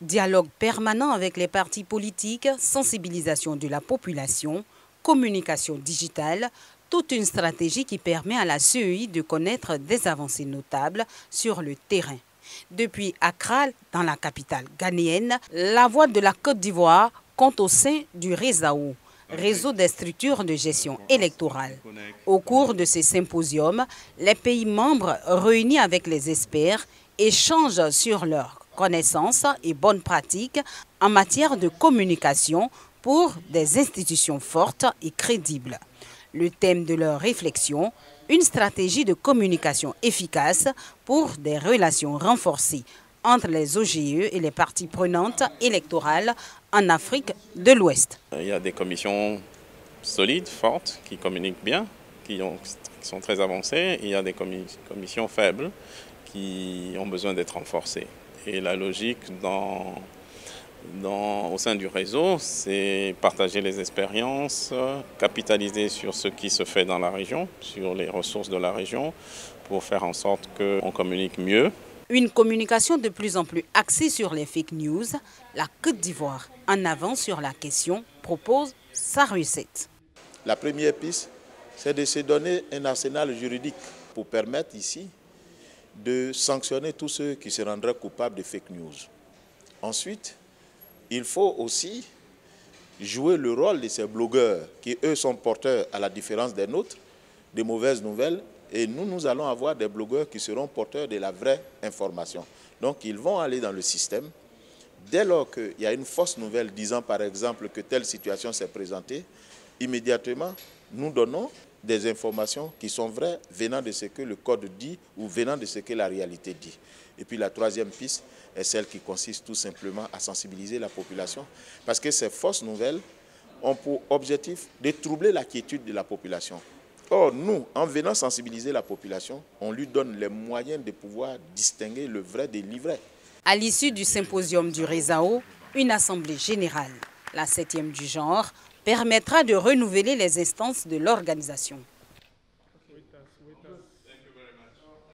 Dialogue permanent avec les partis politiques, sensibilisation de la population, communication digitale, toute une stratégie qui permet à la CEI de connaître des avancées notables sur le terrain. Depuis Accra, dans la capitale ghanéenne, la Voix de la Côte d'Ivoire compte au sein du RESAO, réseau des structures de gestion électorale. Au cours de ces symposiums, les pays membres réunis avec les experts échangent sur leurs connaissances et bonnes pratiques en matière de communication pour des institutions fortes et crédibles. Le thème de leur réflexion, une stratégie de communication efficace pour des relations renforcées entre les OGE et les parties prenantes électorales en Afrique de l'Ouest. Il y a des commissions solides, fortes, qui communiquent bien, qui sont très avancées. Il y a des commissions faibles qui ont besoin d'être renforcées. Et la logique au sein du réseau, c'est partager les expériences, capitaliser sur ce qui se fait dans la région, sur les ressources de la région, pour faire en sorte qu'on communique mieux. Une communication de plus en plus axée sur les fake news, la Côte d'Ivoire, en avant sur la question, propose sa recette. La première piste, c'est de se donner un arsenal juridique pour permettre ici de sanctionner tous ceux qui se rendraient coupables de fake news. Ensuite, il faut aussi jouer le rôle de ces blogueurs qui, eux, sont porteurs, à la différence des nôtres, de mauvaises nouvelles. Et nous allons avoir des blogueurs qui seront porteurs de la vraie information. Donc, ils vont aller dans le système. Dès lors qu'il y a une fausse nouvelle disant, par exemple, que telle situation s'est présentée, immédiatement, nous donnons des informations qui sont vraies venant de ce que le code dit ou venant de ce que la réalité dit. Et puis la troisième piste est celle qui consiste tout simplement à sensibiliser la population parce que ces fausses nouvelles ont pour objectif de troubler la quiétude de la population. Or, nous, en venant sensibiliser la population, on lui donne les moyens de pouvoir distinguer le vrai de l'ivraie. À l'issue du symposium du RESAO, une assemblée générale, la 7e du genre, permettra de renouveler les instances de l'organisation.